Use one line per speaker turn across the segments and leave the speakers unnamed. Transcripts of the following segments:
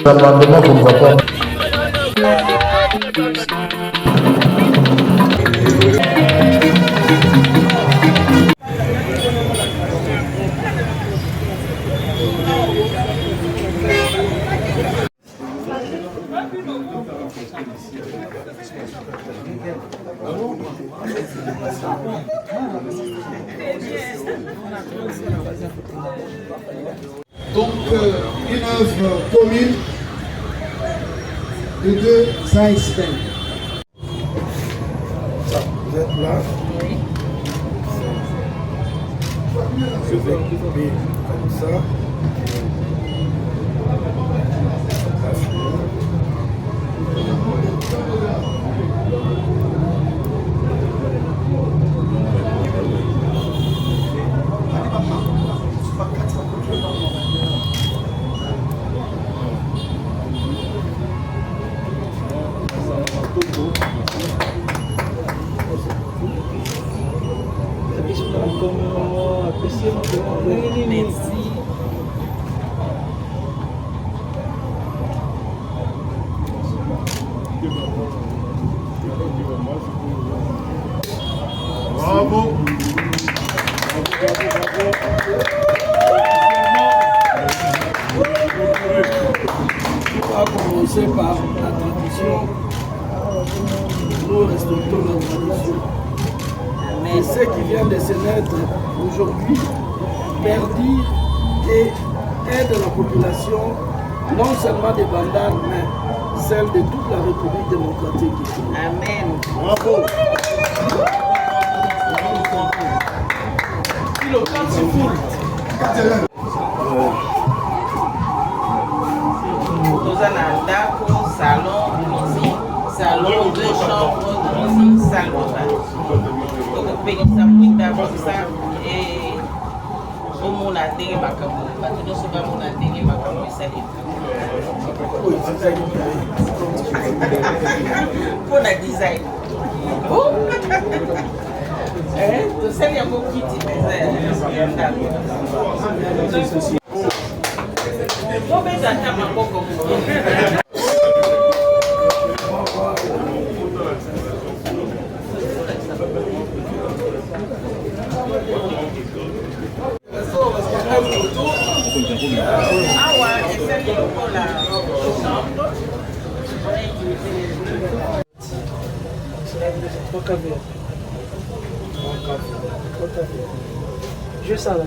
L'amendement qu'on va pas.
Donc, une œuvre commune de deux Einstein. Vous êtes là? Oui. Je vais couper comme ça.
Merci.
Bravo.
On va commencer par la tradition. Nous respectons la tradition. Et ceux qui viennent de se naître aujourd'hui perdent et aident la population, non seulement des Bandanes, mais celle de toute la République démocratique.
Amen.
Bravo.
Salon de musique, salon de chambre de musique, salle de bain. Donc, on peut nous d'abord ça et au monde a été macabre. Maintenant, ce que mon a été macabre, c'est pour le design. Oh! Tu sais, il y a beaucoup qui disent
Juste ça là.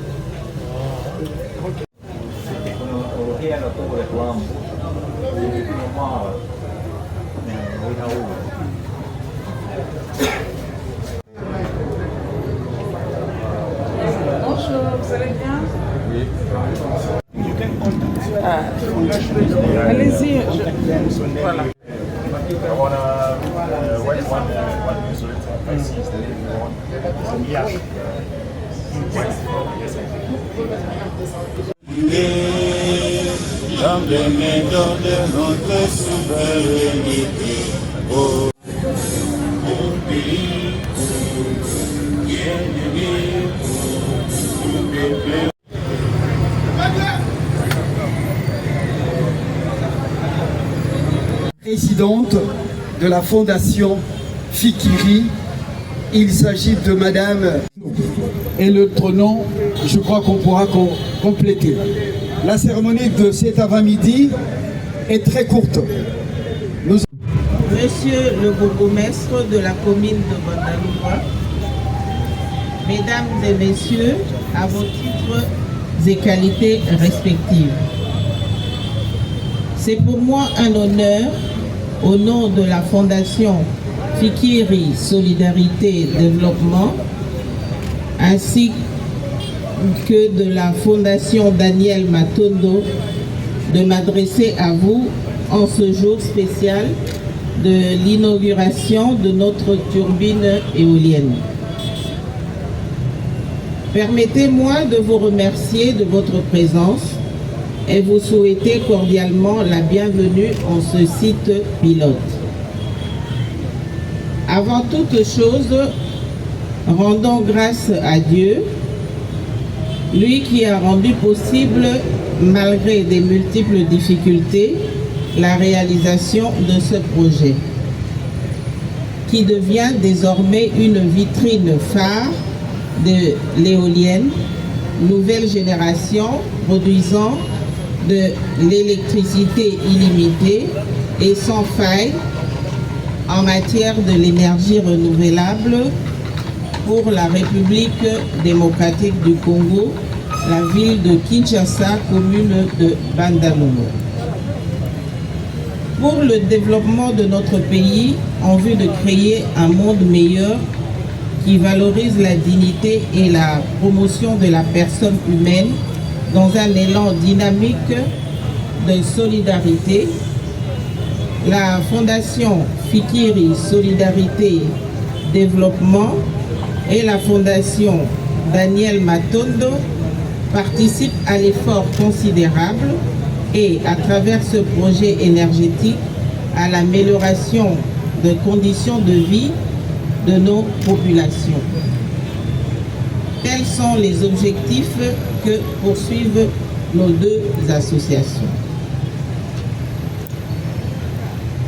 Bonjour, vous allez bien? Oui. Allez-y. Voilà.
Dans les maisons de notre souveraineté, oh, au pays, bien-aimé, au peuple.
Présidente de la fondation Fikiri, il s'agit de Madame. Et l'autre nom, je crois qu'on pourra compléter. La cérémonie de cet avant-midi est très courte.
Monsieur le bourgmestre de la commune de Bandalungwa, Mesdames et Messieurs, à vos titres et qualités respectives. C'est pour moi un honneur, au nom de la Fondation Fikiri Solidarité et Développement, ainsi que de la Fondation Daniel Matondo, de m'adresser à vous en ce jour spécial de l'inauguration de notre turbine éolienne. Permettez-moi de vous remercier de votre présence et vous souhaiter cordialement la bienvenue en ce site pilote. Avant toute chose, rendons grâce à Dieu, lui qui a rendu possible, malgré des multiples difficultés, la réalisation de ce projet, qui devient désormais une vitrine phare de l'éolienne, nouvelle génération produisant de l'électricité illimitée et sans faille en matière de l'énergie renouvelable pour la République démocratique du Congo, la ville de Kinshasa, commune de Bandalungu. Pour le développement de notre pays, en vue de créer un monde meilleur qui valorise la dignité et la promotion de la personne humaine dans un élan dynamique de solidarité, la Fondation Fikiri Solidarité Développement et la Fondation Daniel Matondo participent à l'effort considérable et, à travers ce projet énergétique, à l'amélioration des conditions de vie de nos populations. Tels sont les objectifs que poursuivent nos deux associations.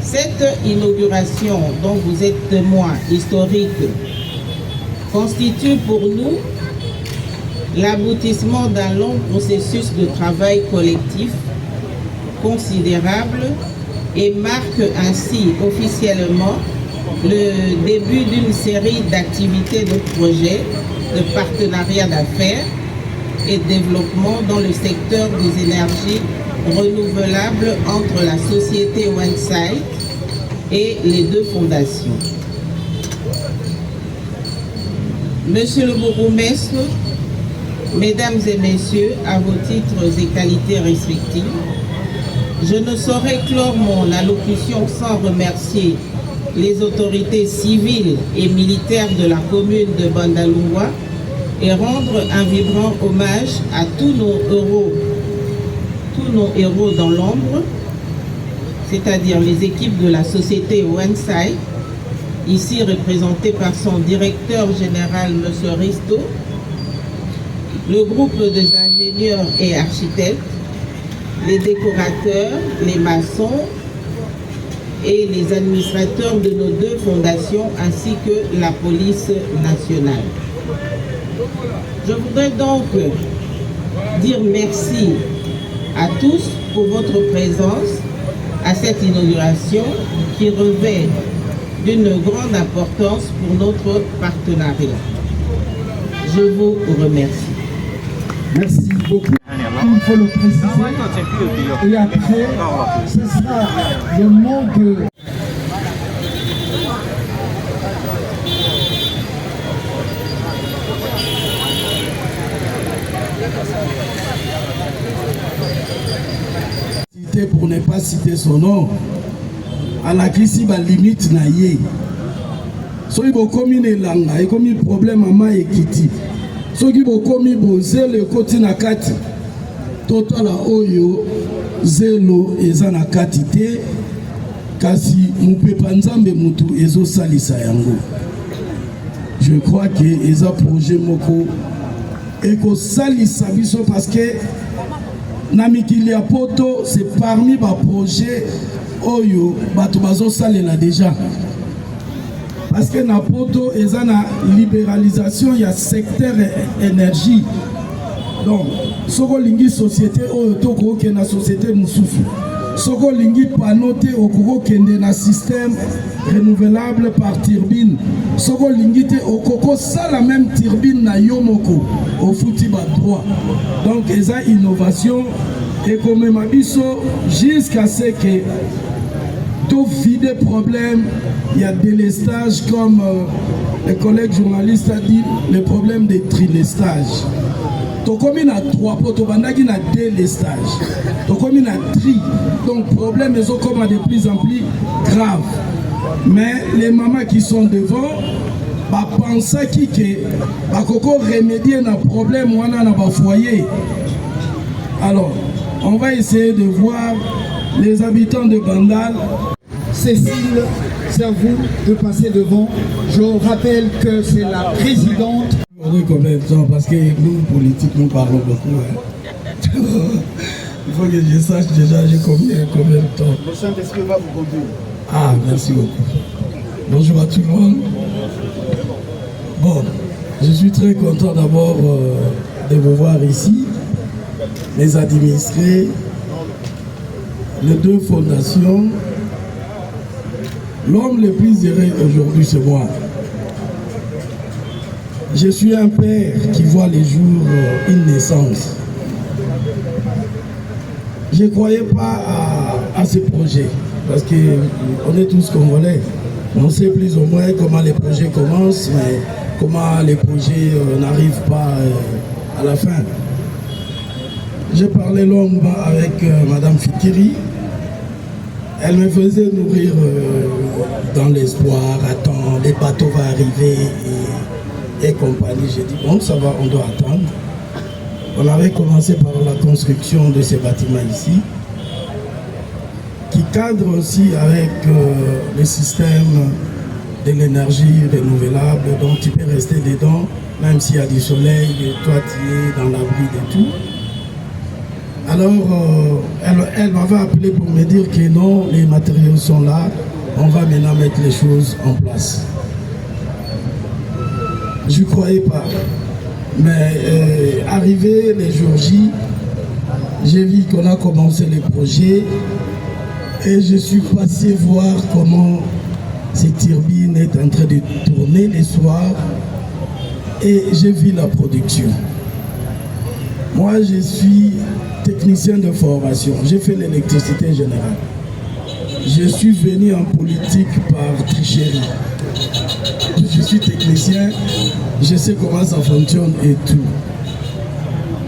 Cette inauguration dont vous êtes témoin historique constitue pour nous l'aboutissement d'un long processus de travail collectif considérable et marque ainsi officiellement le début d'une série d'activités de projets, de partenariats d'affaires et de développement dans le secteur des énergies renouvelables entre la société OneSite et les deux fondations. Monsieur le bourgmestre, mesdames et messieurs, à vos titres et qualités respectifs, je ne saurais clore mon allocution sans remercier les autorités civiles et militaires de la commune de Bandalungwa et rendre un vibrant hommage à tous nos héros dans l'ombre, c'est-à-dire les équipes de la société OneSite, ici représentées par son directeur général, M. Risto, le groupe des ingénieurs et architectes, les décorateurs, les maçons et les administrateurs de nos deux fondations, ainsi que la police nationale. Je voudrais donc dire merci à tous pour votre présence à cette inauguration qui revêt d'une grande importance pour notre partenariat. Je vous remercie.
Merci beaucoup. Il faut le préciser. Et après, ce sera le nom de... Pour ne pas citer son nom, à la crise, la limite na ye. So il faut comme une langue, et comme un problème à ma équité. So il faut comme un zèle côté na kati. Total oyo zelo eza na kati te, kasi mupepa nzambe mutu ezo salisa yango. Je crois que eza projet moko eko salisa biso parce que Namikili ya poto, c'est parmi les projets oyo bato bazo salela déjà. Parce que na poto eza na libéralisation ya secteur énergie. Donc, soko lingi société oyo toko ke na société mususu. Soko lingi panote okoko kende na système renouvelable par turbine. Soko lingi te okoko ça la même turbine na yomoko au fouti ba droit. Donc eza innovation et comme mabiso jusqu'à ce que tout vide problème, il y a délestage comme le collègue journaliste a dit, le problème des trilestages. Donc comme il y a 3 pots, il y a délestage. Donc comme il y a tri, donc problème est comme de plus en plus grave. Mais les mamans qui sont devant, bah pensent que bah coco remédier un problème ou un foyer. Alors On va essayer de voir les habitants de Bandal.
Cécile, c'est à vous de passer devant. Je rappelle que c'est la présidente.
On est combien de temps? Parce que nous, politiques, nous parlons beaucoup. Hein. Il faut que je sache déjà j'ai combien de temps.
Le Saint-Esprit va vous conduire.
Ah, merci beaucoup. Bonjour à tout le monde. Bon, je suis très content d'abord de vous voir ici, les administrés, les deux fondations. L'homme le plus heureux aujourd'hui, c'est moi. Je suis un père qui voit les jours une naissance. Je ne croyais pas à ce projet, parce qu'on est tous Congolais. On sait plus ou moins comment les projets commencent, mais comment les projets n'arrivent pas à la fin. J'ai parlé longuement avec Madame Fikiri. Elle me faisait nourrir dans l'espoir, attends, les bateaux vont arriver et compagnie. J'ai dit, bon, ça va, on doit attendre. On avait commencé par la construction de ces bâtiments ici, qui cadre aussi avec le système de l'énergie renouvelable, donc tu peux rester dedans, même s'il y a du soleil, toi tu es dans l'abri de tout. Alors, elle m'avait appelé pour me dire que non, les matériaux sont là, on va maintenant mettre les choses en place. Je ne croyais pas. Mais arrivé les jours J, j'ai vu qu'on a commencé le projet et je suis passé voir comment cette turbine est en train de tourner les soirs et j'ai vu la production. Moi, je suis technicien de formation, j'ai fait l'électricité générale. Je suis venu en politique par tricherie. Je suis technicien, je sais comment ça fonctionne et tout.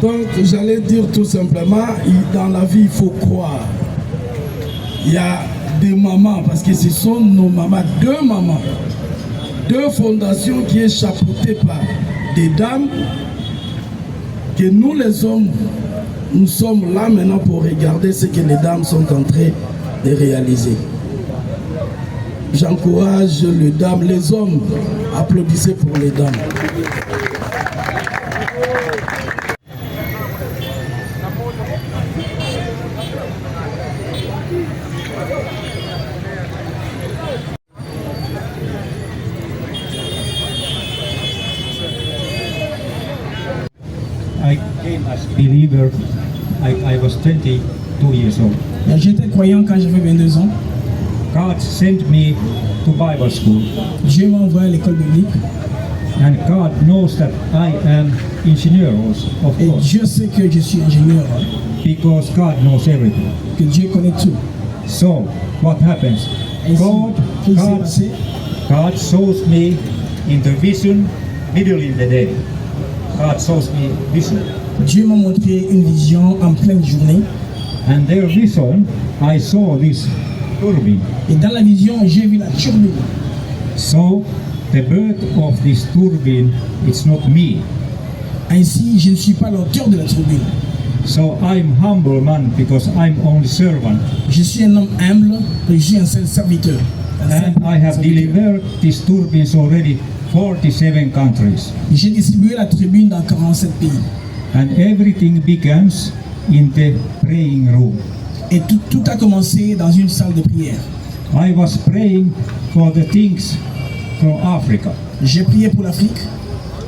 Donc j'allais dire tout simplement, dans la vie il faut croire. Il y a des mamans, parce que ce sont nos mamans, deux fondations qui sont chapeautées par des dames, que nous les hommes, nous sommes là maintenant pour regarder ce que les dames sont en train de réaliser. J'encourage les dames, les hommes, applaudissez pour les dames.
I came as believer. I was 22 years old.
J'étais croyant quand j'avais 22 ans.
God sent me to Bible school,
Dieu m'a envoyé à l'école biblique.
and God knows that I am engineer also, of
Et
course,
Dieu sait que je suis ingénieur,
because God knows everything.
que Dieu connaît tout.
So, what happens?
Ainsi, qu'est-ce qui s'est passé?
God shows me in the vision, middle in the day. God shows me vision.
Dieu m'a montré une vision en pleine journée.
And their vision, I saw this turbine.
Et dans la vision, j'ai vu la turbine.
So, the birth of this turbine, it's not me.
Ainsi, je ne suis pas l'auteur de la turbine.
So I'm humble man because I'm only servant.
Je suis un homme humble, je suis un seul serviteur.
And I have delivered these turbines already 47 countries.
J'ai distribué la turbine dans 47 pays.
And everything begins in the praying room.
Et tout a commencé dans une salle de prière.
I was praying for the things from Africa.
J'ai prié pour l'Afrique.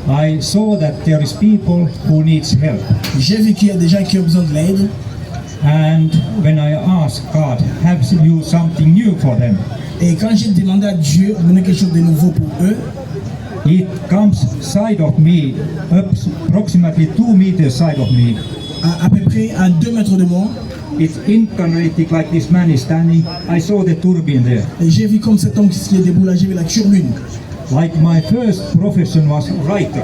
I saw that there is people who needs help.
J'ai vu qu'il y a des gens qui ont besoin de l'aide.
And when I asked God, have you something new for them?
Et quand j'ai demandé à Dieu de donner quelque chose de nouveau pour eux,
It comes side of me, approximately 2 meters side of me.
à peu près à 2 mètres de moi,
It's incarnated like this man is standing. I saw the turbine there.
et j'ai vu comme cet homme qui est debout là, j'ai vu la turbine.
Like my first profession was writer.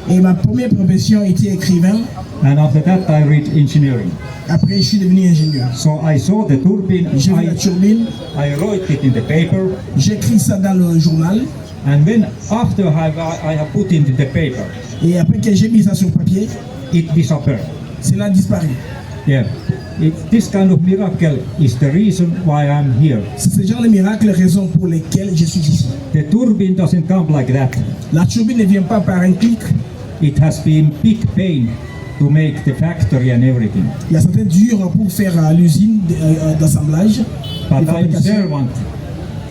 Et ma première profession était écrivain.
And after that I read engineering.
Après, je suis devenu ingénieur.
So I saw the turbine,
J'ai vu la turbine,
I wrote it in the paper.
j'ai écrit ça dans le journal.
And then after I have put it in the paper,
Et après que j'ai mis ça sur papier,
it disappeared.
cela a disparu.
Yeah. This kind of miracle is the reason why I'm here.
C'est ce genre de miracle, la raison pour laquelle je suis ici.
The turbine doesn't come like that.
La turbine ne vient pas par un clic.
It has been big pain to make the factory and everything.
Il y a certains dur pour faire l'usine d'assemblage.
But I'm servant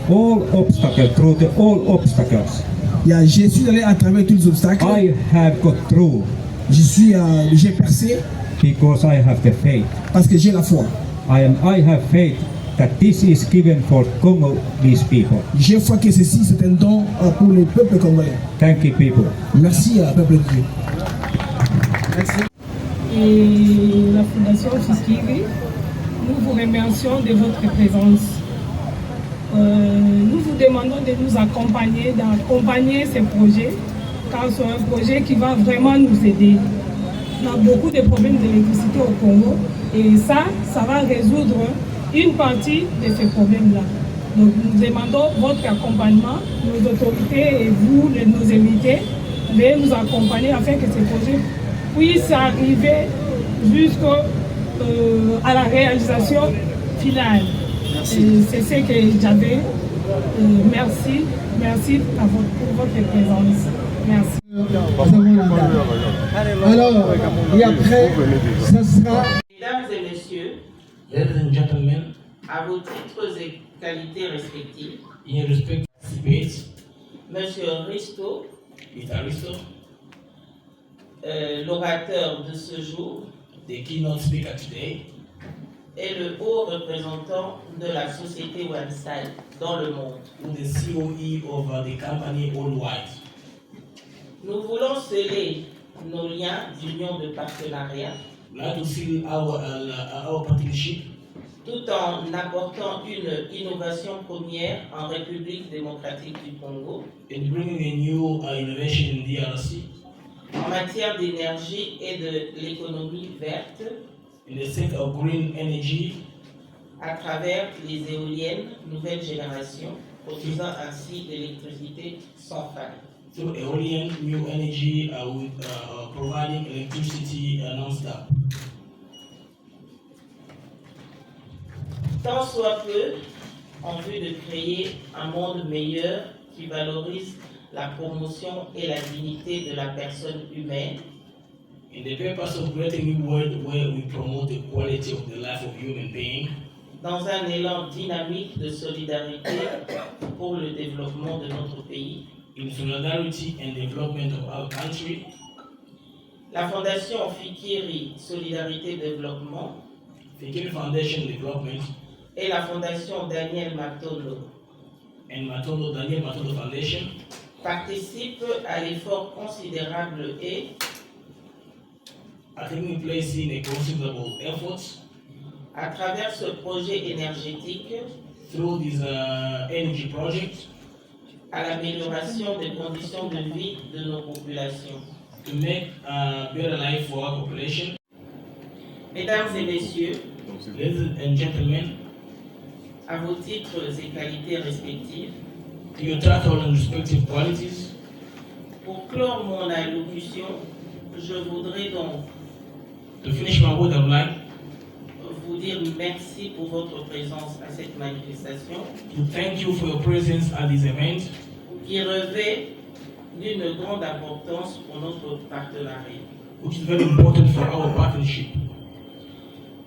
all obstacles, through the all obstacles.
Je suis allé à travers tous les obstacles.
I have got through
J'ai percé
because I have the faith.
parce que j'ai la foi.
I have faith that this is given for Congolese people.
J'ai foi que ceci c'est un don pour le peuple congolais.
Thank you, people.
Merci peuple de Dieu.
Merci.
Et la Fondation Fikiri, nous vous remercions de votre présence. Nous vous demandons de nous accompagner, d'accompagner ces projets, car c'est un projet qui va vraiment nous aider. On a beaucoup de problèmes d'électricité au Congo et ça va résoudre une partie de ces problèmes-là. Donc nous demandons votre accompagnement, nos autorités et vous, nos invités, de nous accompagner afin que ces projets puissent arriver jusqu'à la réalisation finale. C'est ce que j'avais. Merci pour votre présence. Merci.
Alors, et après, ça sera...
Mesdames et messieurs,
Ladies and gentlemen,
à vos titres et qualités respectifs,
in respect to debate,
Monsieur Risto,
Mr. Aristo,
l'orateur de ce jour,
the keynote speaker today,
est le haut représentant de la société One-Style dans le monde.
the COE of the company worldwide.
Nous voulons sceller nos liens d'union de partenariat
We like to seal our partnership
tout en apportant une innovation première en République démocratique du Congo
and bringing a new innovation in DRC
en matière d'énergie et de l'économie verte
in the sector of green energy
à travers les éoliennes nouvelle génération, produisant ainsi de l'électricité sans faille.
through aeolian new energy with providing electricity non-stop.
Tant soit peu en vue de créer un monde meilleur qui valorise la promotion et la dignité de la personne humaine,
In the purpose of creating a new world where we promote the quality of the life of human being,
dans un élan dynamique de solidarité pour le développement de notre pays,
in solidarity and development of our country,
la Fondation Fikiri Solidarité Développement
Fikiri Foundation Development
et la Fondation Daniel Matondo
and Daniel Matondo Foundation
participent à l'effort considérable et
are taking place in a considerable efforts
à travers ce projet énergétique
through this energy project
à l'amélioration des conditions de vie de nos populations.
to make a better life for our population.
Mesdames et messieurs,
Ladies and gentlemen,
à vos titres et qualités respectives,
to your title and respective qualities,
pour clore mon allocution, je voudrais donc
to finish my word, I would like
vous dire merci pour votre présence à cette manifestation
to thank you for your presence at this event,
qui revêt d'une grande importance pour notre partenariat.
which is very important for our partnership.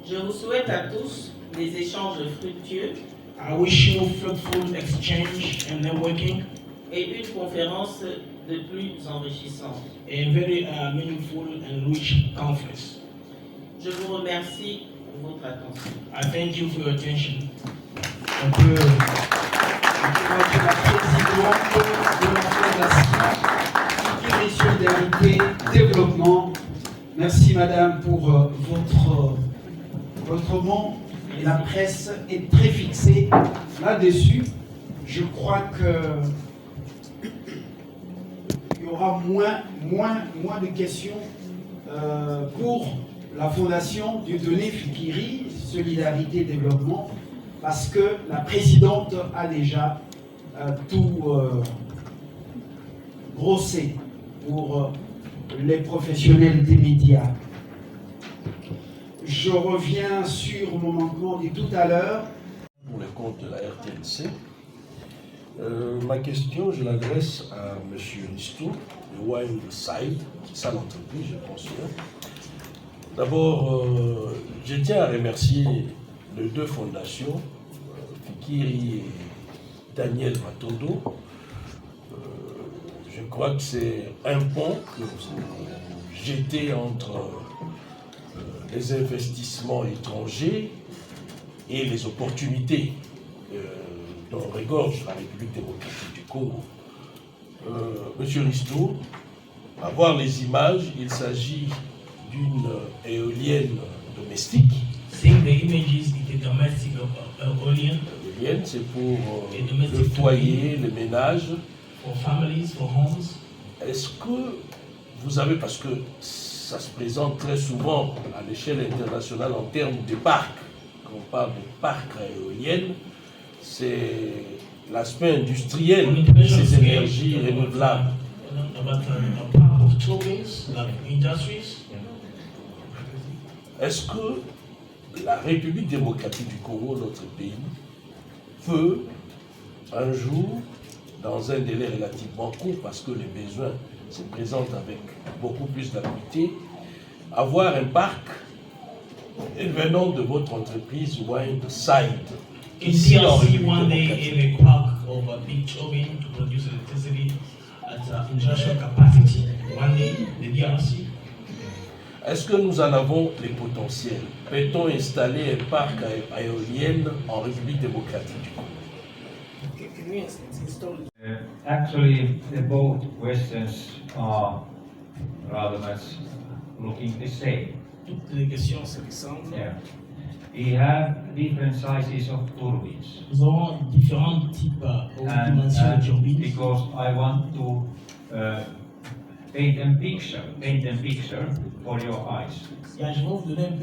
Je vous souhaite à tous des échanges fructueux
I wish you fruitful exchange and networking,
et une conférence de plus enrichissante.
a very meaningful and rich conference.
Je vous remercie pour votre attention.
I thank you for your attention.
On peut encourager la présidente de la Fondation Fikiri Solidarité Développement. Merci madame pour votre mot. Et la presse est très fixée là-dessus. Je crois que il y aura moins de questions pour la Fondation Dieudonné Fikiri Solidarité Développement, parce que la présidente a déjà tout grossé pour les professionnels des médias. Je reviens sur mon manquement dit tout à l'heure.
Pour les comptes de la RTNC. Ma question, je l'adresse à M. Ristou, de Wine Side, c'est ça l'entreprise, je pense. D'abord, je tiens à remercier les deux fondations, Fikiri et Daniel Matondo. Je crois que c'est un pont que vous jetez entre les investissements étrangers et les opportunités dont regorge la République démocratique du Congo. Monsieur Ristou, à voir les images, il s'agit d'une éolienne domestique.
Seeing the images, it's a domestic eolian.
L'éolienne, c'est pour le foyer, les ménages.
For families, for homes.
Est-ce que vous avez, parce que ça se présente très souvent à l'échelle internationale en termes de parcs, quand on parle de parcs à éoliennes, c'est l'aspect industriel de ces énergies renouvelables. Est-ce que la République démocratique du Congo, notre pays, peut un jour, dans un délai relativement court, parce que les besoins se présentent avec beaucoup plus d'acuité, avoir un parc venant de votre entreprise Wine Side?
Ici, one day have a park of a big turbine to produce electricity at industrial capacity. One day, the DRC.
Est-ce que nous en avons les potentiels? Peut-on installer un parc à éoliennes en République démocratique du Congo?
Actually, both questions are rather much looking the same.
Toutes les questions se ressemblent.
Yeah. We have different sizes of turbines.
Nous avons différents types de dimensions de turbines.
Because I want to paint a picture for your eyes.
Je vais vous donner un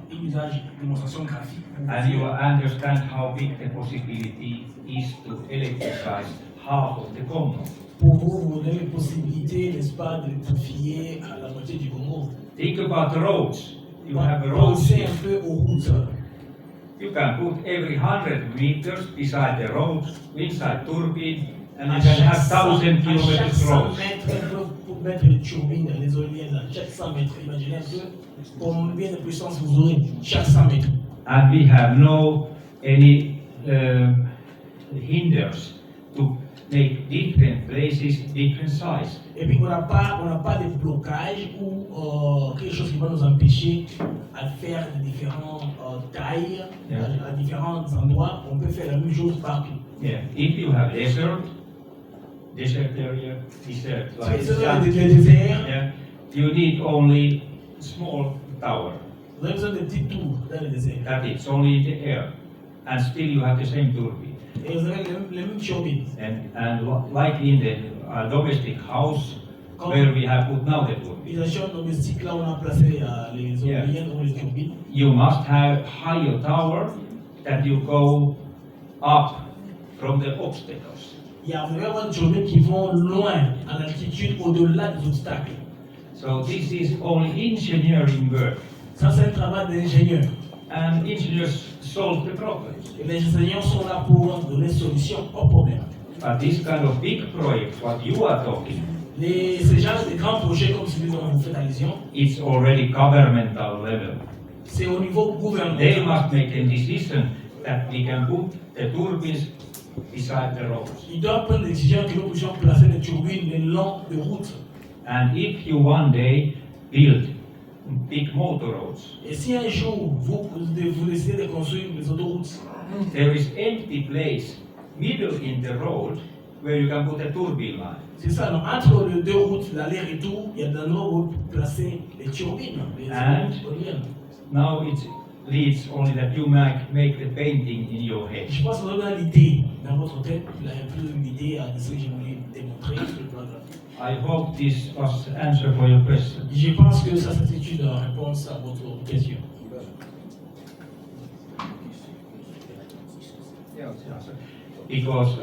peu une usage, démonstration graphique.
And you understand how big the possibility is to electricize half of the Congo.
Pour vous, vous donner la possibilité, n'est-ce pas, d'électrifier à la moitié du Congo.
Think about the roads. You have roads.
Pensez un peu aux routes.
You can put every 100 meters beside the road, inside turbine, and you can have 1,000 kilometers roads.
Pour mettre les turbines, les éoliennes, à chaque 100 mètres, imaginez un peu combien de puissance vous aurez chaque 100 mètres.
And we have no any hinders to make different places different size.
Et puis on n'a pas de blocage ou quelque chose qui va nous empêcher à faire de différentes tailles, à différents endroits. On peut faire la même chose partout.
Yeah. If you have desert area, like
désert,
yeah, you need only small tower.
Vous avez besoin de petits tours dans le désert.
That it's only in the air, and still you have the same turbine.
Et vous avez les mêmes turbines.
And like in the domestic house, where we have put now the turbine.
Les champs domestiques là où on a placé les éoliennes ou les turbines.
You must have higher tower that you go up from the obstacles.
Il y a vraiment des turbines qui vont loin, en altitude, au-delà des obstacles.
So this is only engineering work.
Ça, c'est un travail d'ingénieur.
And engineers solve the problems.
Et les ingénieurs sont là pour donner solution aux problèmes.
But this kind of big project, what you are talking,
Ces genres de grands projets comme celui dont vous faites allusion,
it's already governmental level.
c'est au niveau
They
gouvernemental.
must make a decision that we can put the turbines beside the roads.
Ils doivent prendre des décisions que nous puissions placer des turbines le long de routes.
And if you one day build big motor roads,
Et si un jour vous décidez de construire des autoroutes,
there is empty place middle in the road where you can put a turbine line.
c'est ça, non, entre les deux routes, l'aller-retour, il y a des endroits où vous placez les turbines, les éoliennes.
Now it leads only that you make the painting in your head.
Je pense que vous avez l'idée dans votre tête, vous avez un peu l'idée de ce que je voulais démontrer sur le plan graphique.
I hope this was the answer for your question.
Je pense que ça c'est une réponse à votre question.
Because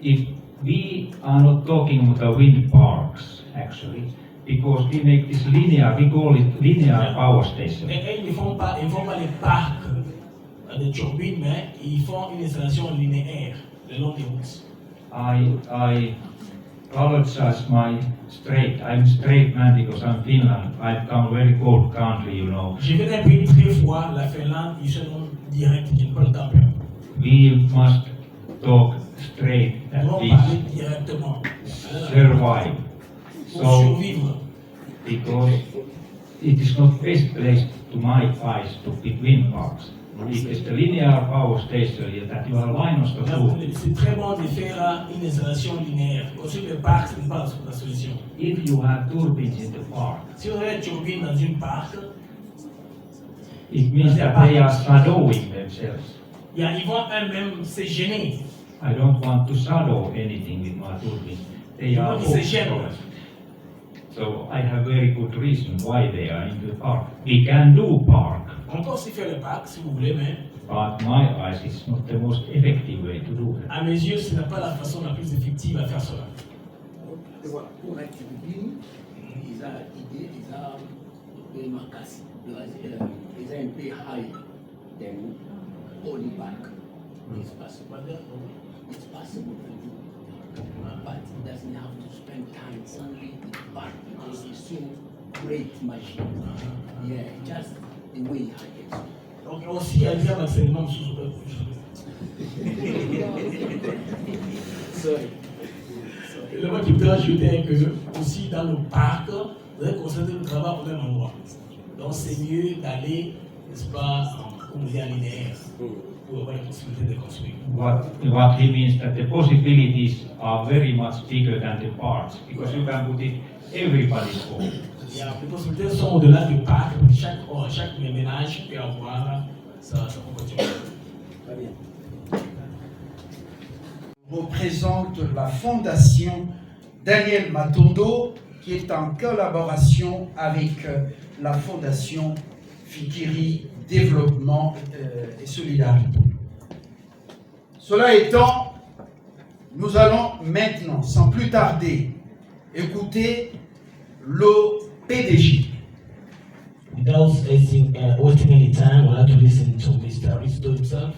if we are not talking about the wind parks, actually, because we make this linear, we call it linear power station.
Et ils ne font pas les parcs de turbines, mais ils font une installation linéaire le long des routes.
I apologize my straight. I'm straight man because I'm Finland. I've come very cold country, you know.
Je viens d'un pays très froid, la Finlande, ils sont direct, ils ne parlent pas.
We must talk straight
Ils
at
vont
least
parler directement.
survive.
Pour
So,
survivre.
because it is not best place to my eyes to pick wind parks. Because the linear power station is that you are line of the food.
C'est très bon de faire une installation linéaire. Aussi, le parc, ce n'est pas la solution.
If you have turbines in the park,
Si on a une turbine dans une parc,
it means that they are shadowing themselves.
ils vont eux-mêmes se gêner.
I don't want to shadow anything with my turbines. They are
Ils se gênent.
obstacles. So I have very good reason why they are in the park. We can do park,
On peut aussi faire le parc si vous voulez, mais
but my eyes it's not the most effective way to do that.
à mes yeux, ce n'est pas la façon la plus effective à faire cela.
Voilà, pour la turbine, ils ont idée, ils ont des marques, ils ont un peu high than Holy Park. It's possible. It's possible to do, but it doesn't have to spend time only in the park because it's so great machine. Yeah, just the way I get.
Donc aussi, il y a des enseignements sous
Sorry.
le mot qui peut ajouter que aussi dans le parc, vous allez concentrer le travail au même endroit. Donc c'est mieux d'aller, n'est-ce pas, en linéaire pour avoir la possibilité de construire.
What he means that the possibilities are very much bigger than the parts because you can put it everybody's home.
Les possibilités sont au-delà du parc, chaque ménage peut avoir sa proportion.
Très bien.
Représente la fondation Daniel Matondo qui est en collaboration avec la fondation Fikiri Développement et Solidarité. Cela étant, nous allons maintenant, sans plus tarder, écouter le PDG.
Without wasting any time, we'll have to listen to Mr. Risto himself.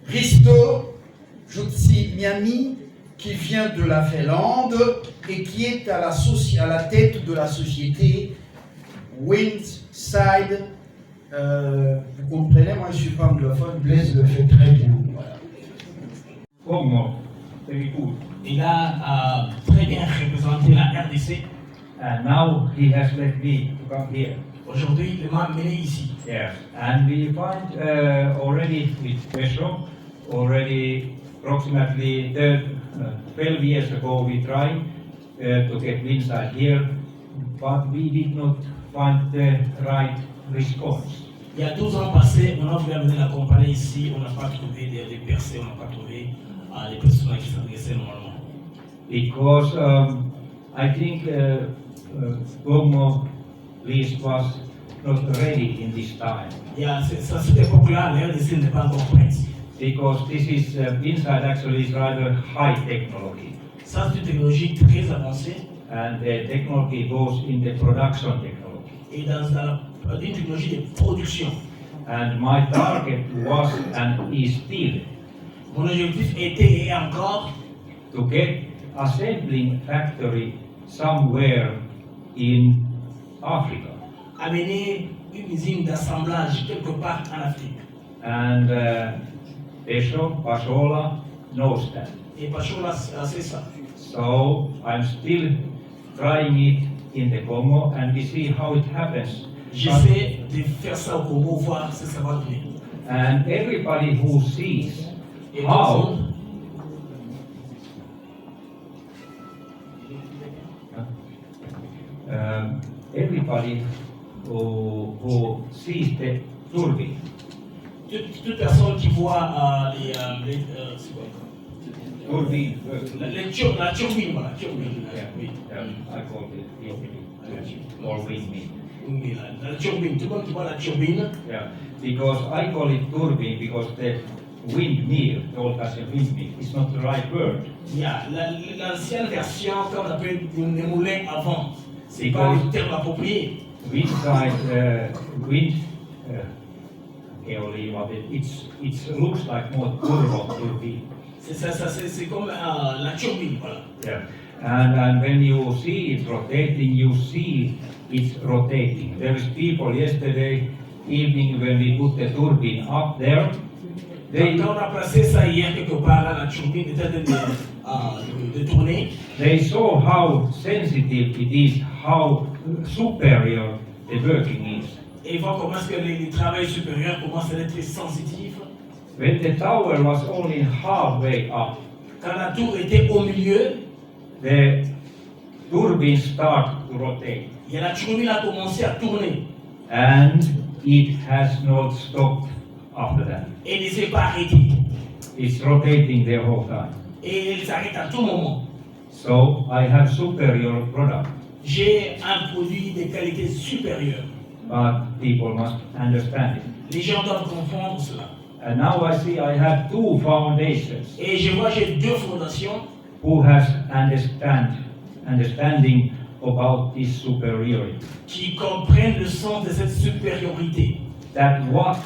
Risto Jutsimäki, qui vient de la Finlande et qui est à la tête de la société Windside. Vous comprenez, moi je ne suis pas anglophone, Blaise le fait très bien. Voilà.
Congo, very good.
Il a très bien représenté la RDC.
And now he has let me to come here.
Aujourd'hui, il m'a mené ici.
Yes, and we find already with Pesho, already approximately 12 years ago we tried to get Windside here, but we did not find the right response.
Il y a 12 ans passés, on a voulu amener la compagnie ici, on n'a pas trouvé des percées, on n'a pas trouvé les personnes qui s'adressaient normalement.
Because I think Congo list was not ready in this time.
À cette époque-là, la RDC n'était pas encore prête.
Because this is Windside actually is rather high technology.
Ça, c'est une technologie très avancée.
And the technology goes in the production technology.
Et dans une technologie de production.
And my target was and is still
Mon objectif était et encore
to get assembling factory somewhere in Africa.
Amener une usine d'assemblage quelque part en Afrique.
And Pasola knows that.
Et Pachola sait ça.
So I'm still trying it in the Congo and we see how it happens.
J'essaie de faire ça au Congo, voir ce que ça va donner.
And everybody who sees
Et
how everybody who sees the turbine.
Toute personne qui voit la turbine, voilà, turbine. Oui.
I call it or windmill.
La turbine, tout le monde qui voit la turbine.
Yeah, because I call it turbine because the windmill, the old-fashioned windmill, is not the right word.
Yeah, l'ancienne version, comme on appelle des moulins avant. C'est pas le terme approprié.
Wind Eoliva, it looks like more turbo turbine.
C'est comme la turbine, voilà.
Yeah. And when you see it rotating, you see it's rotating. There was people yesterday evening when we put the turbine up there.
Quand on a placé ça hier quelque part, là, la turbine était de tourner.
They saw how sensitive it is, how superior the working is.
Et ils voient comment est-ce que les travails supérieurs commencent à être sensitifs.
When the tower was only halfway up,
quand la tour était au milieu,
the turbine started to rotate.
Et la turbine a commencé à tourner.
And it has not stopped after that.
Et il ne s'est pas arrêté.
It's rotating the whole time.
Et il s'arrête à tout moment.
So I have superior product.
J'ai un produit de qualité supérieure.
But people must understand it.
Les gens doivent comprendre cela.
And now I see I have two foundations.
Et je vois j'ai deux fondations.
Who has understanding about this superiority.
Qui comprennent le sens de cette supériorité.
That what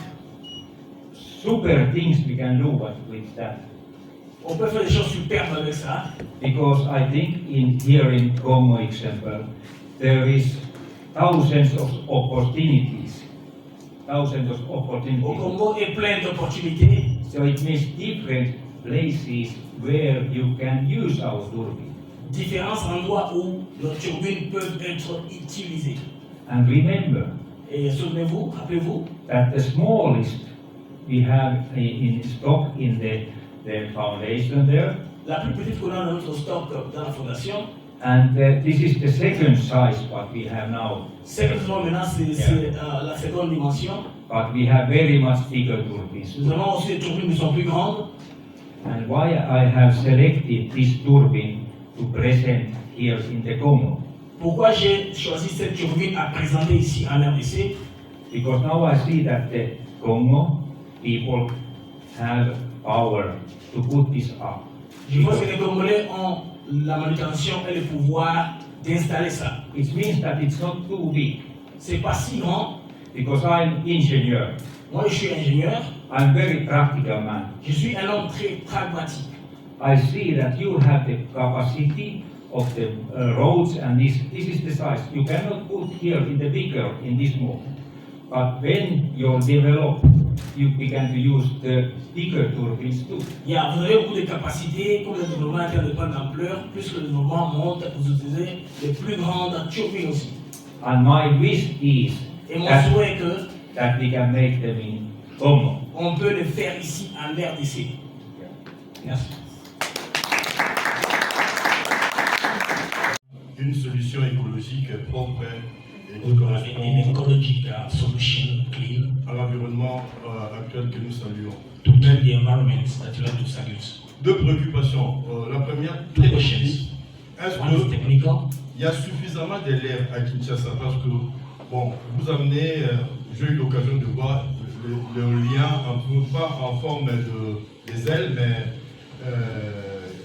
super things we can do with that.
On peut faire des choses superbes avec ça.
Because I think here in Congo example, there is thousands of opportunities.
Au Congo est plein d'opportunités.
So it means different places where you can use our turbine.
Différents endroits où nos turbines peuvent être utilisées.
And remember,
et souvenez-vous, rappelez-vous,
that the smallest we have in stock in the foundation there.
La plus petite qu'on a dans notre stock dans la fondation.
And this is the second size what we have now.
Maintenant, c'est la seconde dimension.
But we have very much bigger turbines.
Nous avons aussi des turbines qui sont plus grandes.
And why I have selected this turbine to present here in the Congo?
Pourquoi j'ai choisi cette turbine à présenter ici en RDC?
Because now I see that the Congo people have power to put this up.
Je vois que les Congolais ont la manutention et le pouvoir d'installer ça.
It means that it's not too big.
C'est pas si grand.
Because I'm engineer.
Moi, je suis ingénieur.
I'm very practical man.
Je suis un homme très pragmatique.
I see that you have the capacity of the roads, and this is the size. You cannot put here in the bigger in this moment. But when you develop, you begin to use the bigger turbines too.
Vous avez beaucoup de capacités, comme le développement est en train de prendre d'ampleur, plus que le développement monte, vous utilisez les plus grandes turbines aussi.
And my wish is
et mon souhait que
that we can make them in Congo.
On peut le faire ici en RDC. Merci.
Une solution écologique propre et qui correspond à l'environnement actuel que nous saluons. Deux préoccupations. La première, technique. Est-ce qu'il y a suffisamment d'élèves à Kinshasa? Parce que, bon, vous amenez, j'ai eu l'occasion de voir le lien, pas en forme des ailes, mais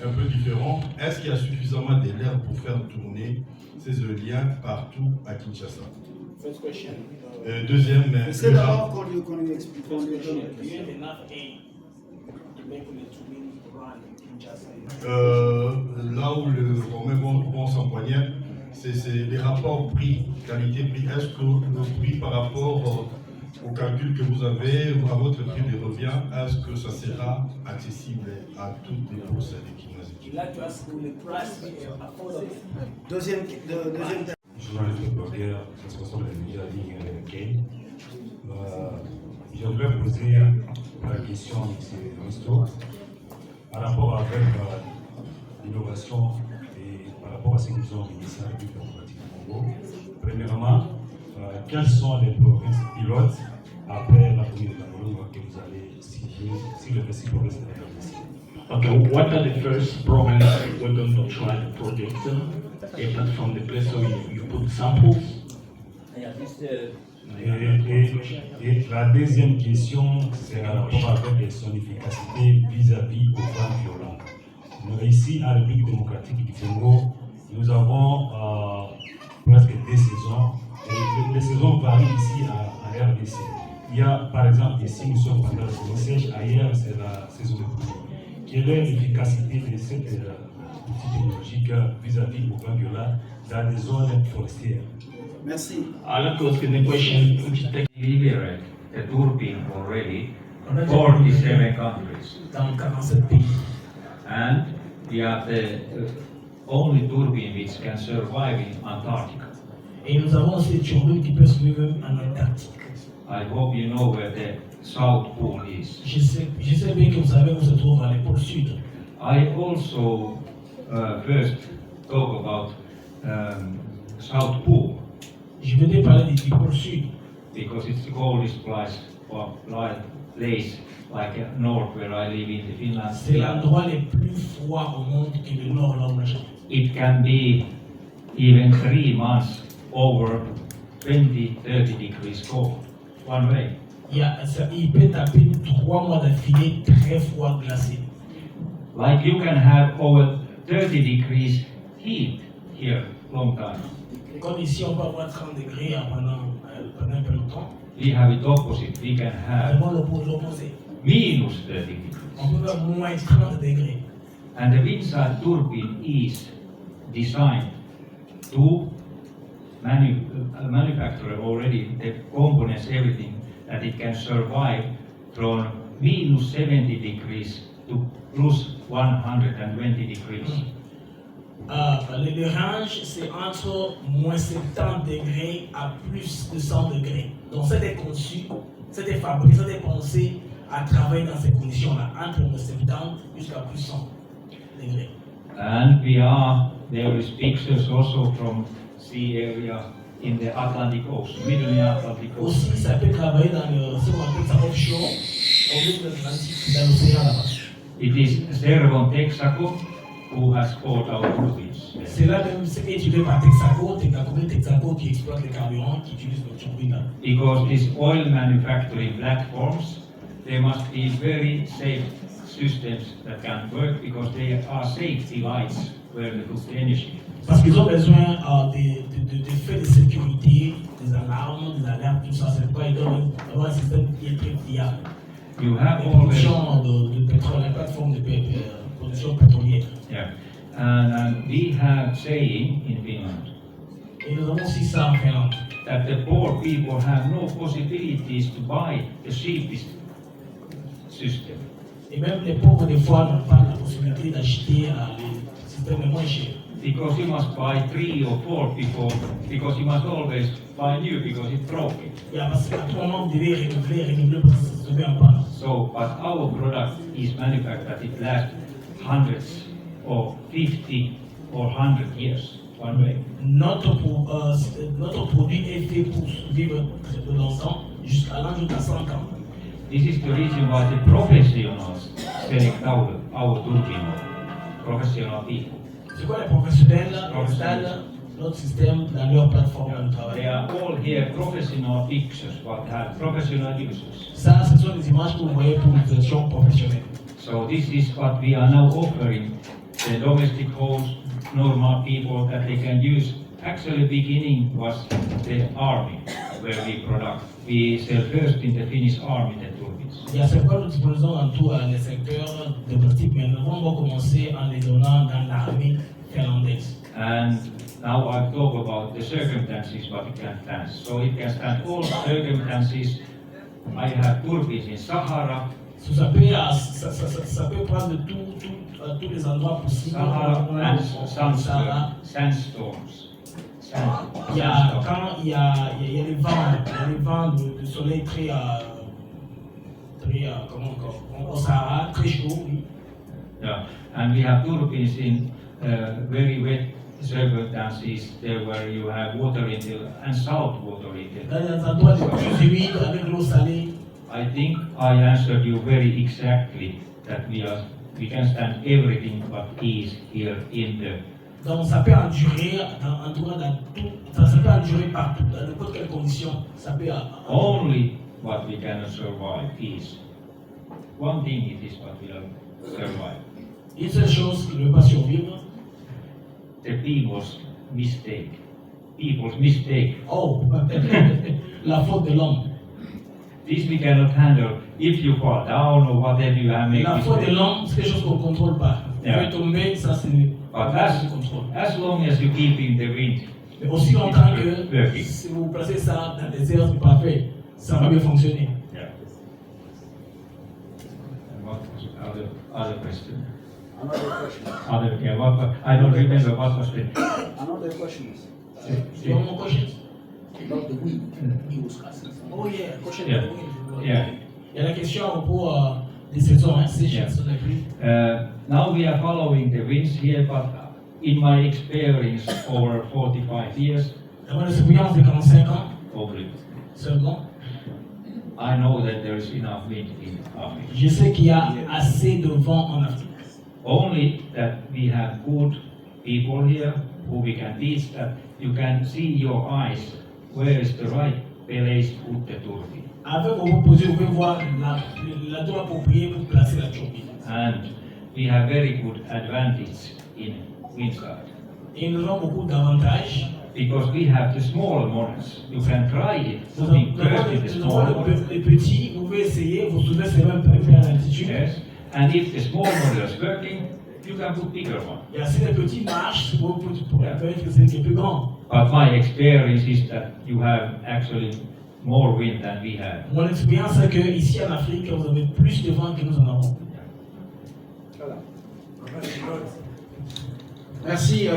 un peu différent. Est-ce qu'il y a suffisamment d'élèves pour faire tourner ces éoliens partout à Kinshasa? Deuxième,
c'est d'abord qu'on lui explique.
Là où le Romain vont s'empoigner, c'est les rapports prix, qualité-prix. Est-ce que le prix par rapport au calcul que vous avez, à votre prix de revient, est-ce que ça sera accessible à toutes les bourses et
Deuxième.
Journaliste blogueur, responsable des médias américains. Je voudrais poser la question à M. Risto par rapport avec l'innovation et par rapport à ce qu'ils ont initié à la République démocratique du Congo. Premièrement, quelles sont les provinces pilotes après la première Cameroun que vous allez signer si le récit progresse dans la RDC?
Okay, what are the first provinces we're going to try the project? Apart from the place where you put samples?
Et la deuxième question, c'est en rapport avec son efficacité vis-à-vis aux femmes violentes. Ici, à la République démocratique du Congo, nous avons presque 2 saisons. Et les saisons varient ici à RDC. Il y a par exemple ici, nous sommes pendant la saison sèche, ailleurs c'est la saison de pluie. Quelle est l'efficacité de cette outil technologique vis-à-vis du Bangula dans les zones forestières?
Merci.
I'd like to ask you the question, which is
Delivered the turbine already 47 countries.
dans 47 pays.
And we are the only turbine which can survive in Antarctica.
Et nous avons aussi des turbines qui peuvent survivre en Antarctique.
I hope you know where the South Pole is.
Je sais bien que vous savez où se trouve à l'épaule sud.
I also first talk about South Pole
Je vais te parler du pôle sud.
because it's the coldest place like north where I live in Finland.
C'est l'endroit le plus froid au monde qui est le nord là où j'habite.
It can be even 3 months over 20-30 degrees cold one way.
Il peut taper 3 mois d'affilée très froid glacé.
Like you can have over 30 degrees heat here long time.
Comme ici on peut avoir 30 degrés pendant un peu longtemps.
We have it opposite. We can have
Vraiment l'opposé.
minus 30 degrees.
On peut avoir moins 30 degrés.
And the windside turbine is designed to manufacture already the components, everything, that it can survive from minus 70 degrees to plus 120 degrees.
Le range, c'est entre moins 70 degrés à plus de 100 degrés. Donc, c'était conçu, c'était fabriqué, c'était pensé à travailler dans ces conditions-là, entre moins 70 jusqu'à plus 100 degrés.
And there is pictures also from sea area in the Atlantic Ocean, Middle Atlantic Ocean.
Aussi, ça peut travailler dans le, ce qu'on appelle ça offshore, au milieu de l'Atlantique, dans l'océan là-bas.
It is Servon Texaco who has bought our turbines.
C'est là même ce qui est utilisé par Texaco, Texaco qui exploite les carburants, qui utilise le turbine là.
Because these oil manufacturing platforms, there must be very safe systems that can work because they are safety lights where they put the energy.
Parce qu'ils ont besoin de faits de sécurité, des alarmes, des alertes, tout ça. C'est pourquoi ils doivent avoir un système qui est très fiable.
You have
always production de pétrole, la plateforme de production pétrolière.
Yeah, and we have saying in Finland.
Et nous avons aussi ça en Finlande.
That the poor people have no possibilities to buy the cheapest system.
Et même les pauvres des fois n'ont pas la possibilité d'acheter les systèmes les moins chers.
Because you must buy 3 or 4 before, because you must always buy new because it's broken.
Yeah, parce qu'à tout moment vous devez renouveler parce que ça se met en panne.
So, but our product is manufactured that it lasts hundreds or 50 or 100 years one way.
Notre produit est fait pour vivre très longtemps, jusqu'à l'âge de 100 ans.
This is the reason why the professionals select our turbine, professional people.
C'est quoi les professionnels installent notre système dans leur plateforme de travail?
They are all here professional pictures, but have professional users.
Ça, ce sont des images que vous voyez pour l'utilisation professionnelle.
So this is what we are now offering the domestic homes, normal people that they can use. Actually, beginning was the army where we sell first in the Finnish army the turbines.
Il y a certains nous disposons dans tous les secteurs domestiques, mais nous allons commencer en les donnant dans l'armée finlandaise.
And now I talk about the circumstances what it can stand. So it can stand all circumstances. I have turbines in Sahara.
So ça peut prendre tous les endroits possibles.
Sahara and sandstorms.
Quand il y a les vents de soleil très comment encore, au Sahara, très chaud.
Yeah, and we have turbines in very wet circumstances there where you have water intil and salt water intil.
Dans les endroits les plus humides avec l'eau salée.
I think I answered you very exactly that we can stand everything but is here in the.
Donc ça peut endurer ça peut endurer partout, dans n'importe quelle condition. Ça peut.
Only what we cannot survive is one thing. It is what we will survive.
Une seule chose qui ne peut pas survivre.
The people's mistake. people's mistake.
Oh, la faute de l'homme.
This we cannot handle if you fall down or whatever you have made.
La faute de l'homme, c'est quelque chose qu'on ne contrôle pas.
Yeah.
Vous pouvez tomber, ça c'est
But
pas du contrôle.
as long as you keep in the wind,
Mais aussi longtemps que
working.
si vous placez ça dans des airs parfaits, ça va bien fonctionner.
Yeah. And what was other question?
Another question.
Other, yeah, what, I don't remember what was the.
Another question.
You want more questions?
About the wind. He was asking.
Oh yeah, question
Yeah.
about the wind.
Yeah.
Il y a la question à propos des saisons, hein,
Yeah.
sur la pluie.
Now we are following the winds here, but in my experience over 45 years,
Dans mon expérience de 45 ans
probably,
seulement,
I know that there is enough wind in Africa.
je sais qu'il y a assez de vent en Afrique.
Only that we have good people here who we can teach that you can see your eyes where is the right place to put the turbine.
Avec vos posés, vous pouvez voir l'endroit approprié pour placer la turbine.
And we have very good advantage in windside.
Et nous avons beaucoup d'avantages.
Because we have the small models. You can try it.
Nous
Putting first in the small
avons
model.
les petits, vous pouvez essayer, vous soulevez c'est même peu à l'altitude.
Yes. And if the small model is working, you can put bigger one.
Et si les petits marchent, vous pouvez faire que c'est plus grand.
But my experience is that you have actually more wind than we have.
Mon expérience c'est que ici en Afrique, vous avez plus de vent que nous en avons.
Voilà.
Merci.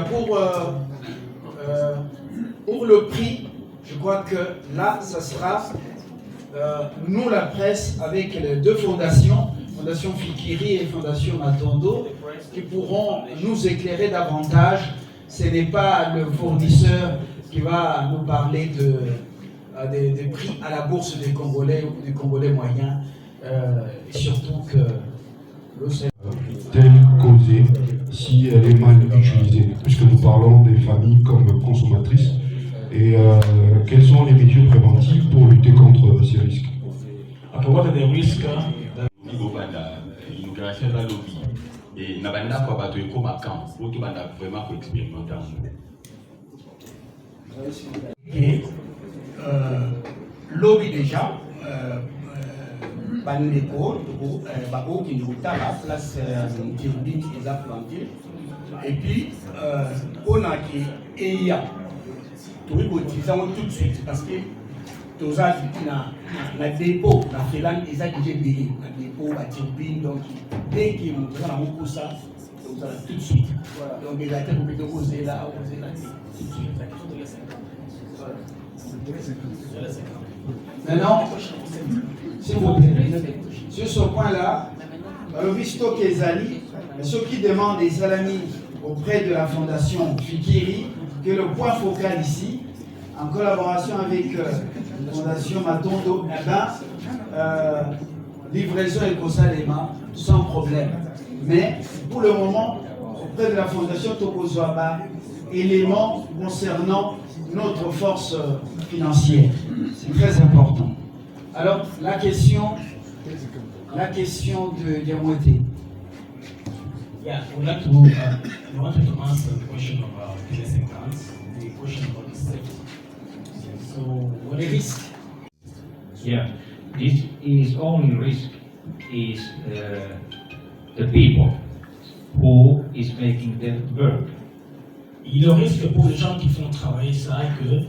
Pour le prix, je crois que là, ça sera nous, la presse, avec les deux fondations, Fondation Fikiri et Fondation Matondo, qui pourront nous éclairer davantage. Ce n'est pas le fournisseur qui va nous parler des prix à la bourse des Congolais ou des Congolais moyens, et surtout que
telle causée si elle est mal utilisée, puisque nous parlons des familles comme consommatrices. Et quelles sont les mesures préventives pour lutter contre ces risques?
À propos des risques,
l'immigration dans lobby et n'a pas quoi battre comme à camp pour tout banda vraiment pour expérimenter.
Et lobby déjà baneko bao qui nous tala place turbine et la planter et puis on a qui et ya tout utiliser tout de suite parce que tous na dépôt na felan et ça que j'ai payé na dépôt la turbine donc dès que nous avons beaucoup ça tout de suite donc les acteurs pour que vous ayez là tout de suite la question de les 50.
Maintenant, s'il vous plaît, sur ce point-là, le visto Kezali, ceux qui demandent des salamis auprès de la fondation Fikiri, que le point focal ici, en collaboration avec la fondation Matondo, livraison et Kosalema, sans problème. Mais pour le moment, auprès de la fondation Tokozwaba, éléments concernant notre force financière. C'est très important. Alors, la question de Diamoté.
Yeah, I would like to, I wanted to answer the question about blessing grants, the question about the safety. So, what
Les risques.
Yeah, this is only risk is the people who is making the work.
Il le risque pour les gens qui font travailler ça que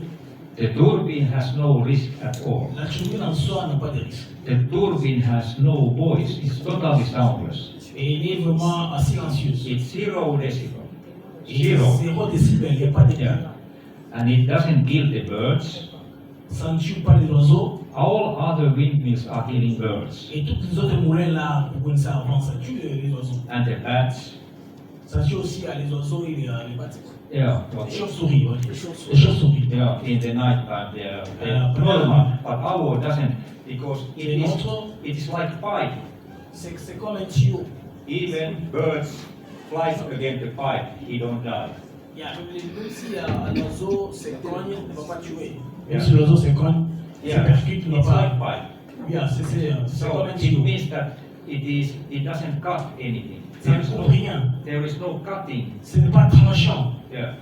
the turbine has no risk at all.
La turbine en soi n'a pas de risque.
The turbine has no voice. It's totally soundless.
Et il est vraiment silencieuse.
It's 0 decibel.
Zéro décibel, il n'y a pas de
yeah. And it doesn't kill the birds.
Ça ne tue pas les oiseaux.
All other windmills are killing birds.
Et toutes les autres moulins là, pour ça avance, ça tue les oiseaux.
And the bats.
Ça tue aussi les oiseaux et les bats.
Yeah.
Les chauves-souris, les chauves-souris.
Yeah, in the night time they are normal, but our doesn't because it is like pipe.
C'est comme un tuyau.
Even birds fly against the pipe, he don't die.
Yeah, même si un oiseau se cogne, il ne va pas tuer. Même si l'oiseau se cogne, il se percute, il ne va pas.
Like pipe.
Yeah, c'est comme un
it
tuyau.
means that it doesn't cut anything.
Ça ne coupe rien.
There is no cutting.
Ce n'est pas tranchant.
Yeah.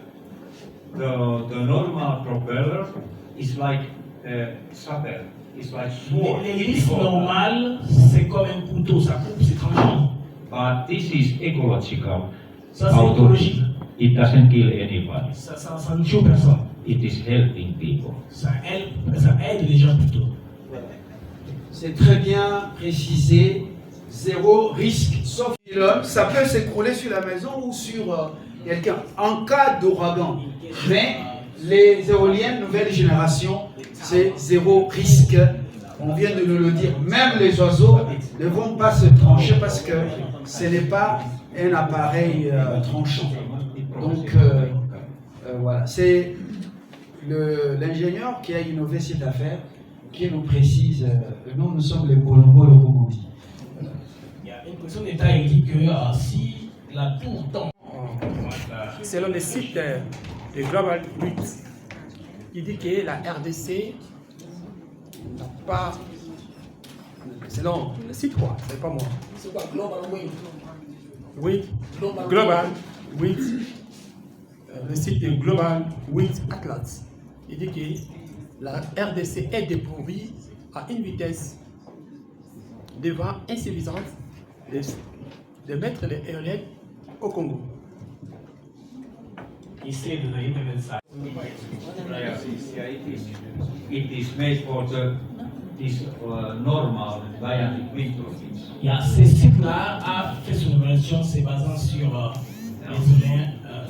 the normal propeller is like a saber. It's like sword.
L'hélice normale, c'est comme un couteau, ça coupe, c'est tranchant.
But this is ecological.
Ça, c'est écologique.
It doesn't kill anybody.
Ça ne tue personne.
It is helping people.
Ça aide les gens plutôt.
C'est très bien précisé. Zéro risque, sauf que ça peut s'écrouler sur la maison ou sur quelqu'un en cas d'ouragan. Mais les éoliennes nouvelle génération, c'est zéro risque. On vient de nous le dire. Même les oiseaux ne vont pas se trancher parce que ce n'est pas un appareil tranchant. Donc voilà, c'est l'ingénieur qui a innové cette affaire qui nous précise. Nous sommes les Colombo, comme on dit.
Il y a une question d'État qui dit que si la tour tombe.
Selon le site de Global 8, il dit que la RDC n'a pas. Selon le site, quoi, c'est pas moi.
C'est quoi Global 8?
Oui, Global 8, le site de Global 8 Atlas, il dit que la RDC est dépourvue à une vitesse de vent insuffisante de mettre les éoliennes au Congo.
He said on the internet site. It is made for this normal Bionic wind turbines.
Il y a ce site-là a fait son évaluation, c'est basant sur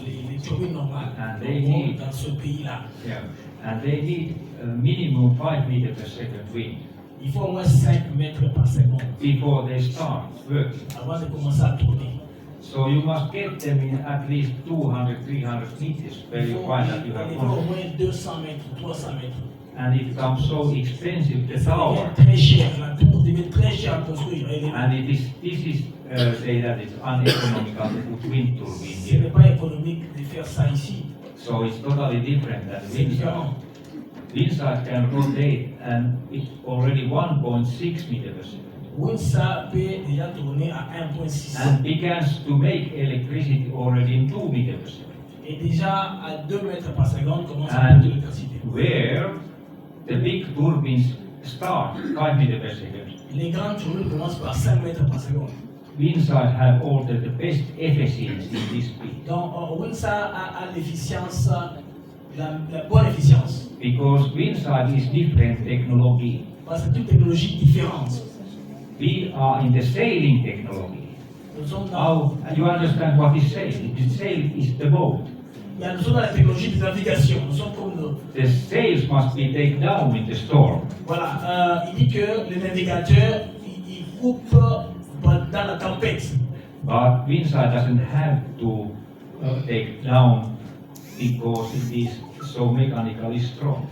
les turbines normales dans ce pays-là.
Yeah. And they need a minimum 5 meters per second wind.
Il faut au moins 5 mètres par seconde
before they start working.
Avant de commencer à tourner.
So you must get them in at least 200, 300 meters where you find that you have
Il faut au moins 200 mètres, 300 mètres.
And it becomes so expensive, the tower.
Très cher, la tour devient très cher à construire.
And this is say that it's uneconomical to put wind turbine
Ce
here.
n'est pas économique de faire ça ici.
So it's totally different than windside. Windside can rotate and it's already 1.6 meters per second.
Windside peut déjà tourner à 1.6.
And begins to make electricity already in 2 meters per second.
Et déjà à 2 mètres par seconde commence à produire l'électricité.
Where the big turbines start 5 meters per second.
Les grandes turbines commencent par 5 mètres par seconde.
Windside have all the best efficiency in this speed.
Donc Windside a l'efficience, la bonne efficience.
Because Windside is different technology.
Parce que c'est une technologie différente.
We are in the sailing technology.
Nous sommes
How you understand what is sailing? The sail is the boat.
Nous sommes dans la technologie de navigation. Nous sommes comme
the sails must be taken down in the storm.
Voilà, il dit que le navigateur il coupe dans la tempête.
But Windside doesn't have to take down because it is so mechanically strong.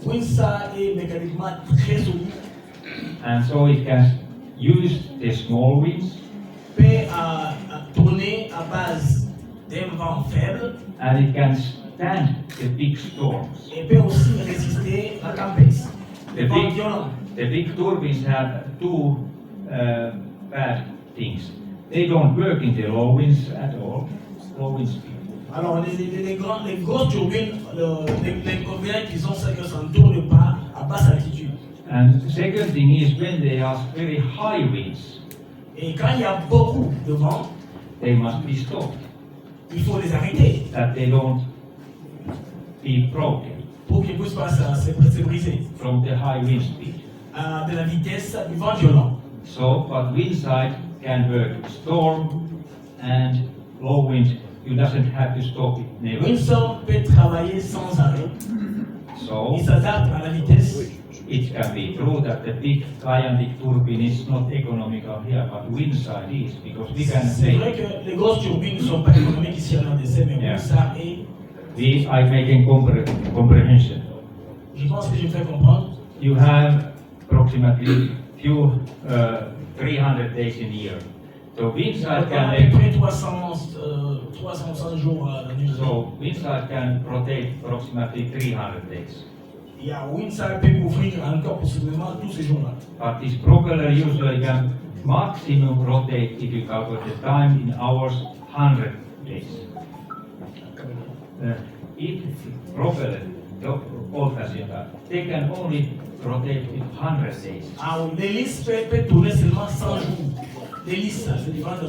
Windside est mécaniquement très solide.
And so it can use the small winds.
Peut tourner à base d'un vent faible.
And it can stand the big storms.
Et peut aussi résister à la tempête.
The big turbines have two bad things. They don't work in the low winds at all. Low wind speed.
Alors les grosses turbines, l'inconvénient qu'ils ont, c'est que ça ne tourne pas à basse altitude.
And the second thing is when they are very high winds.
Et quand il y a beaucoup de vent,
they must be stopped.
Il faut les arrêter.
That they don't be broken.
Pour qu'ils puissent pas se briser.
From the high wind speed.
De la vitesse du vent violent.
So, but Windside can work storm and low wind. You doesn't have to stop it. Never.
Windside peut travailler sans arrêt.
So,
il s'adapte à la vitesse.
It can be true that the big gigantic turbine is not economical here, but Windside is, because we can say.
C'est vrai que les grosses turbines ne sont pas économiques ici en RDC, mais Windside est.
I make a comprehension.
Je pense que je fais comprendre.
You have approximately 300 days in a year. So Windside can
à peu près 300 jours l'année.
So Windside can rotate approximately 300 days.
Il y a Windside peut couvrir encore possiblement tous ces jours-là.
But this propeller usually can maximum rotate, if you calculate the time in hours, 100 days. if properly old-fashioned car, they can only rotate with 100 days.
Alors, l'hélice peut tourner seulement 100 jours. L'hélice, c'est différent de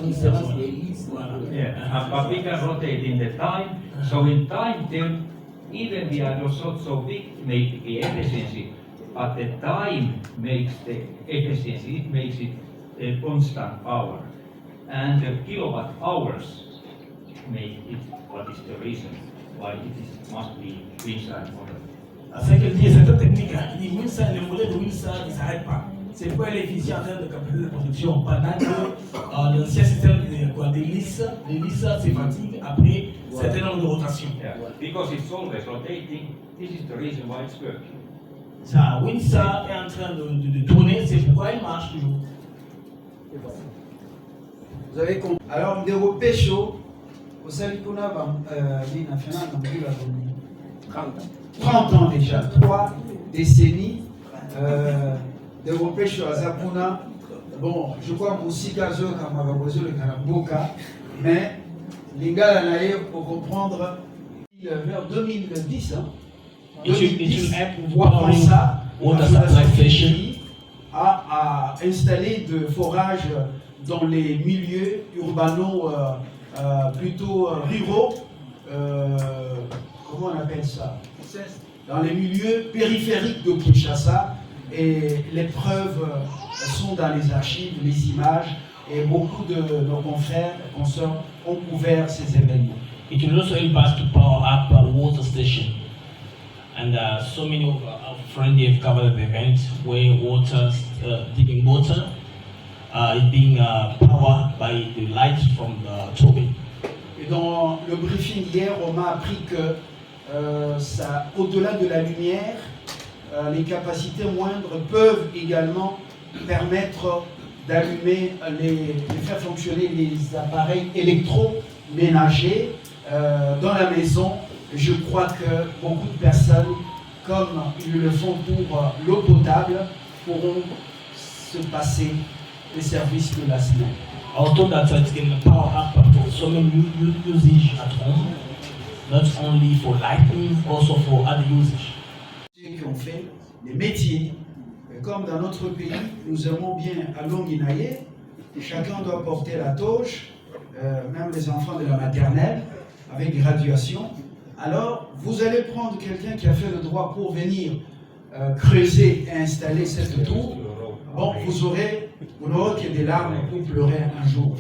l'hélice. Voilà.
Yeah, but we can rotate in the time. So in time, then, even we are not so big, make the efficiency, but the time makes the efficiency, it makes it a constant power. And the kilowatt hours make it what is the reason why it must be Windside model.
C'est que dit cette technique, il dit Windside, le modèle de Windside, il ne s'arrête pas. C'est pour être efficient en termes de capacité de production. Pendant que l'ancien système d'hélice, c'est fatigue après certain nombre de rotations.
Yeah, because it's always rotating, this is the reason why it's working.
Ça, Windside est en train de tourner, c'est pourquoi il marche toujours.
Vous avez compris. Alors, on déroule pécho, au Salikuna, 30 ans déjà, 3 décennies. Déroule pécho à Zapuna. Bon, je crois que aussi Gazo, comme on va poser le Karaboka, mais Lingala Naïr, pour comprendre, vers 2010, hein, 2010, voir ça, a installé de forage dans les milieux urbano plutôt ruraux, comment on appelle ça? Dans les milieux périphériques de Kinshasa, et les preuves sont dans les archives, les images, et beaucoup de nos confrères et consoeurs ont couvert ces événements.
It will also help us to power up a water station. And so many of our friends have covered the event where water, digging water, is being powered by the light from the turbine.
Et dans le briefing hier, on m'a appris que au-delà de la lumière, les capacités moindres peuvent également permettre d'allumer, de faire fonctionner les appareils électroménagers dans la maison. Je crois que beaucoup de personnes, comme ils le font pour l'eau potable, pourront se passer les services de la semaine.
Although that it can power up to so many usage at home, not only for lighting, also for other usage.
Ceux qui ont fait les métiers, comme dans notre pays, nous aimons bien à Longinaye, chacun doit porter la toge, même les enfants de la maternelle, avec graduation. Alors, vous allez prendre quelqu'un qui a fait le droit pour venir creuser et installer cette tour. Bon, vous n'aurez que des larmes pour pleurer un jour.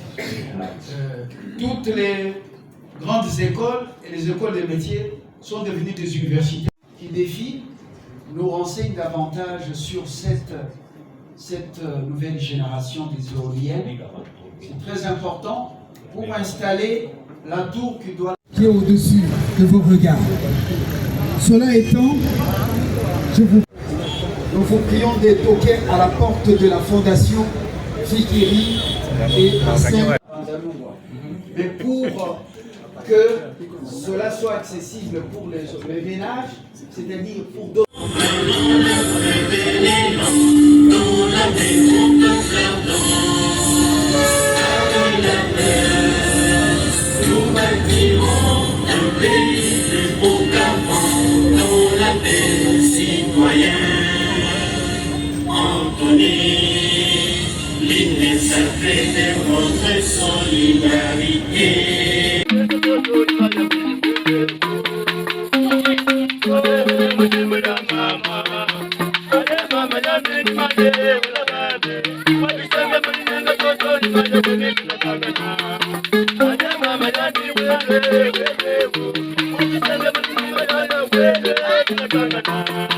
Toutes les grandes écoles et les écoles de métiers sont devenues des universités qui défilent, nous renseignent davantage sur cette nouvelle génération des éoliennes. C'est très important pour installer la tour qui doit...
qui est au-dessus de vos regards. Cela étant,
nous vous prions de toquer à la porte de la fondation Fikiri et Hassan. Mais pour que cela soit accessible pour les ménages, c'est-à-dire pour d'autres.
L'hymne sacré de votre solidarité. Mama,